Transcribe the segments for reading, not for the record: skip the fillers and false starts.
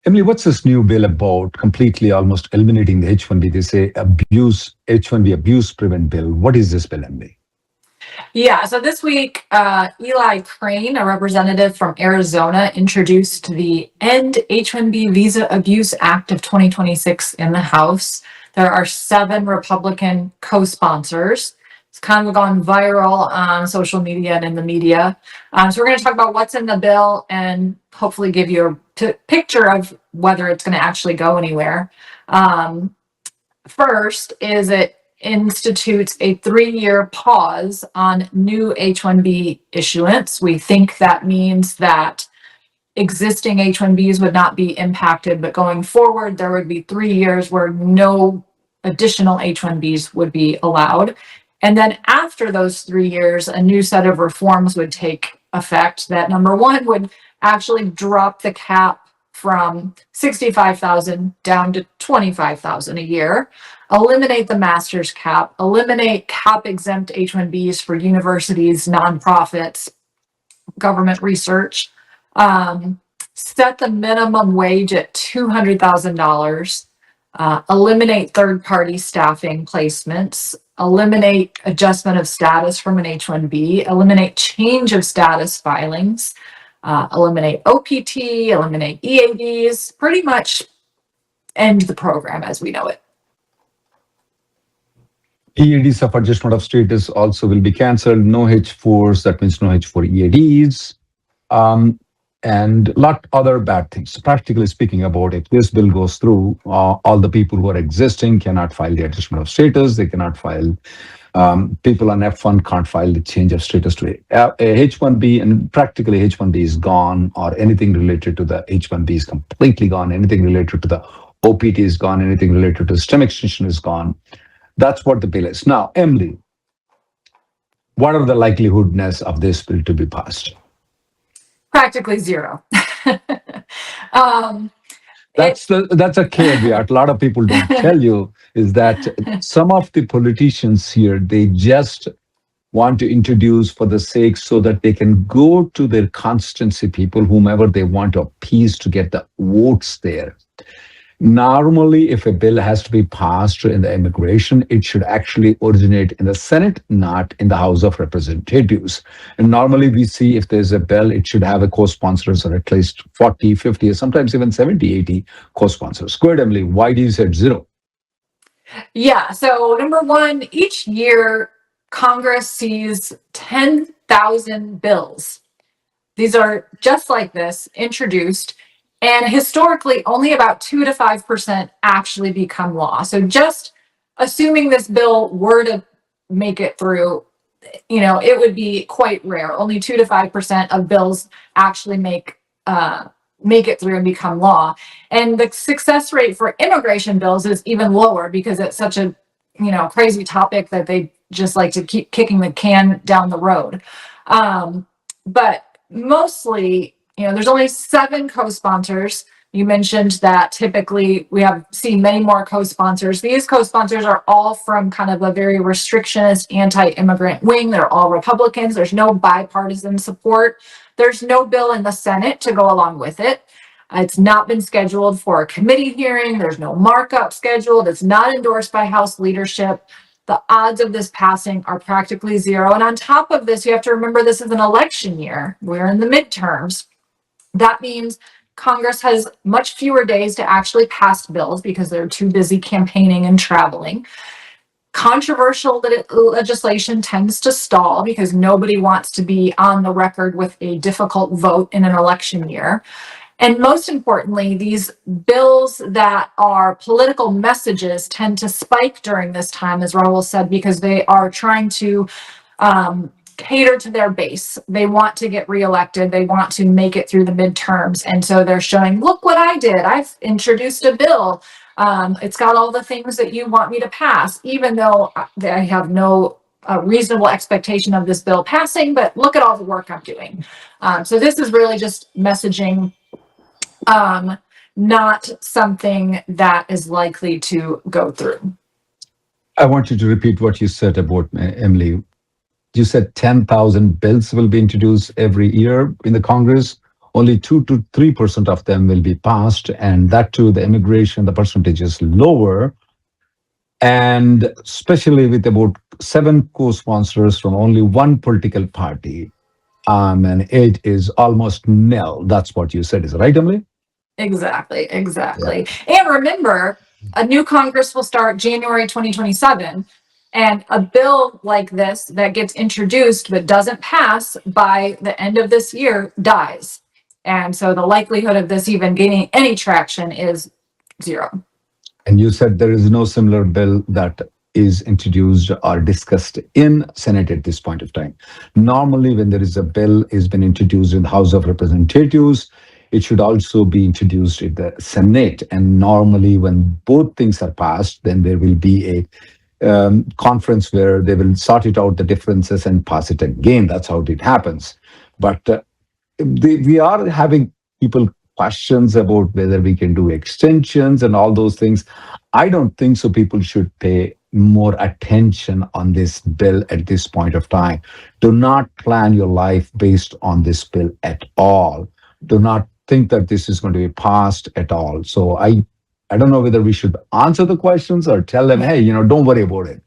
Emily, what's this new bill about? Completely almost eliminating the H1B. They say abuse, H1B abuse prevent bill. What is this bill, Emily? Yeah, so this week, Eli Crane, a representative from Arizona, introduced the End H-1B Visa Abuse Act of 2026 in the House. There are 7 Republican co-sponsors. It's kind of gone viral on social media and in the media. So we're going to talk about what's in the bill and hopefully give you a picture of whether it's going to actually go anywhere. First is it institutes a 3-year pause on new H-1B issuance. We think that means that existing H-1Bs would not be impacted, but going forward, there would be 3 years where no additional H-1Bs would be allowed. And then after those 3 years, a new set of reforms would take effect that, number one, would actually drop the cap from 65,000 down to 25,000 a year, eliminate the master's cap, eliminate cap exempt H-1Bs for universities, nonprofits, government research, set the minimum wage at $200,000, eliminate third-party staffing placements, eliminate adjustment of status from an H-1B, eliminate change of status filings, eliminate OPT, eliminate EADs, pretty much end the program as we know it. EADs of adjustment of status also will be cancelled. No H4s, that means no H4 EADs, and a lot other bad things. Practically speaking, about if this bill goes through, all the people who are existing cannot file the adjustment of status. They cannot file. People on F1 can't file the change of status to a H1B, and practically H1B is gone, or anything related to the H1B is completely gone. Anything related to the OPT is gone. Anything related to STEM extension is gone. That's what the bill is. Now, Emily, what are the likelihoodness of this bill to be passed? Practically zero. That's a caveat. A lot of people don't tell you is that some of the politicians here, they just want to introduce for the sake so that they can go to their constituency people, whomever they want to appease to get the votes there. Normally, if a bill has to be passed in the immigration, it should actually originate in the Senate, not in the House of Representatives. And normally we see if there's a bill, it should have a co-sponsors or at least 40, 50, or sometimes even 70, 80 co-sponsors. Go ahead, Emily. Why do you say zero? Yeah, so number one, each year Congress sees 10,000 bills. These are just like this, introduced. And historically, only about 2 to 5% actually become law. So just assuming this bill were to make it through, it would be quite rare. Only 2 to 5% of bills actually make it through and become law. And the success rate for immigration bills is even lower because it's such a, crazy topic that they just like to keep kicking the can down the road. But mostly, there's only 7 co-sponsors. You mentioned that typically we have seen many more co-sponsors. These co-sponsors are all from kind of a very restrictionist, anti-immigrant wing. They're all Republicans. There's no bipartisan support. There's no bill in the Senate to go along with it. It's not been scheduled for a committee hearing. There's no markup scheduled. It's not endorsed by House leadership. The odds of this passing are practically zero. And on top of this, you have to remember this is an election year. We're in the midterms. That means Congress has much fewer days to actually pass bills because they're too busy campaigning and traveling. Controversial legislation tends to stall because nobody wants to be on the record with a difficult vote in an election year. And most importantly, these bills that are political messages tend to spike during this time, as Raul said, because they are trying to cater to their base. They want to get reelected. They want to make it through the midterms. And so they're showing, look what I did. I've introduced a bill. It's got all the things that you want me to pass, even though I have no reasonable expectation of this bill passing, but look at all the work I'm doing. So this is really just messaging, not something that is likely to go through. I want you to repeat what you said about Emily. You said 10,000 bills will be introduced every year in the Congress. only 2 to 3% of them will be passed, and that too, the immigration, the percentage is lower, and especially with about 7 co-sponsors from only one political party. And it is almost nil. That's what you said, is right, Emily? Exactly. And remember, a new Congress will start January 2027. And a bill like this that gets introduced but doesn't pass by the end of this year dies. And so the likelihood of this even gaining any traction is zero. And you said there is no similar bill that is introduced or discussed in Senate at this point of time. Normally, when there is a bill has been introduced in the House of Representatives, it should also be introduced in the Senate. And normally, when both things are passed, then there will be a conference where they will sort it out, the differences, and pass it again. That's how it happens. But we are having people questions about whether we can do extensions and all those things. I don't think so. People should pay more attention on this bill at this point of time. Do not plan your life based on this bill at all. Do not think that this is going to be passed at all. So I don't know whether we should answer the questions or tell them, hey, don't worry about it.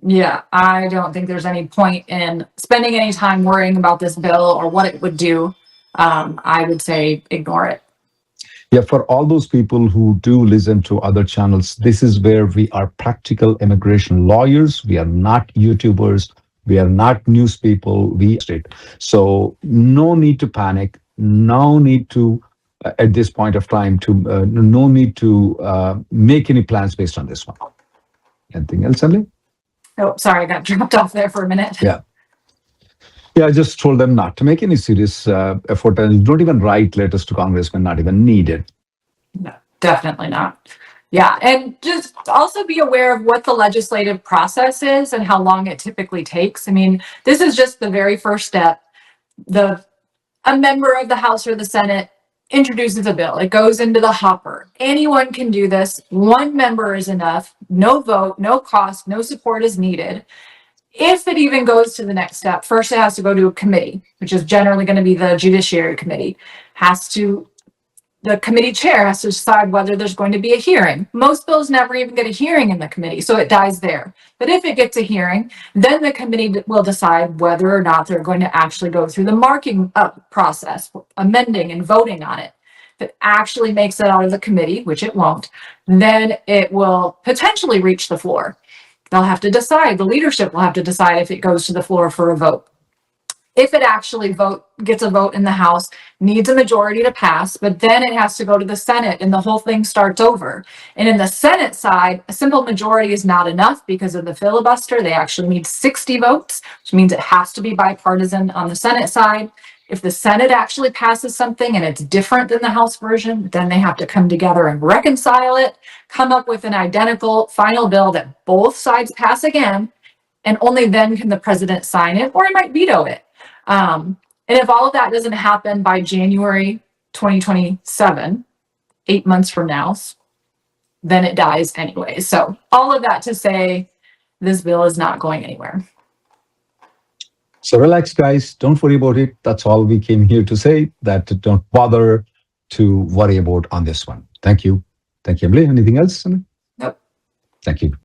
Yeah, I don't think there's any point in spending any time worrying about this bill or what it would do. I would say ignore it. Yeah, for all those people who do listen to other channels, this is where we are practical immigration lawyers. We are not YouTubers. We are not news people. So no need to panic. No need to, at this point of time, no need to make any plans based on this one. Anything else, Emily? Oh, sorry, I got dropped off there for a minute. Yeah. Yeah, I just told them not to make any serious effort, and don't even write letters to congressmen, not even needed. No, definitely not. Yeah, and just also be aware of what the legislative process is and how long it typically takes. I mean, this is just the very first step. A member of the House or the Senate introduces a bill. It goes into the hopper. Anyone can do this. One member is enough. No vote, no cost, no support is needed. If it even goes to the next step, first it has to go to a committee, which is generally going to be the Judiciary Committee. The committee chair has to decide whether there's going to be a hearing. Most bills never even get a hearing in the committee, so it dies there. But if it gets a hearing, then the committee will decide whether or not they're going to actually go through the marking up process, amending and voting on it. If it actually makes it out of the committee, which it won't, then it will potentially reach the floor. They'll have to decide, the leadership will have to decide if it goes to the floor for a vote. If it actually gets a vote in the House, needs a majority to pass, but then it has to go to the Senate and the whole thing starts over. And in the Senate side, a simple majority is not enough because of the filibuster. They actually need 60 votes, which means it has to be bipartisan on the Senate side. If the Senate actually passes something and it's different than the House version, then they have to come together and reconcile it, come up with an identical final bill that both sides pass again, and only then can the president sign it, or he might veto it. And if all of that doesn't happen by January 2027, 8 months from now, then it dies anyway. So all of that to say, this bill is not going anywhere. So relax, guys. Don't worry about it. That's all we came here to say, that don't bother to worry about on this one. Thank you. Thank you, Emily. Anything else? Nope. Thank you.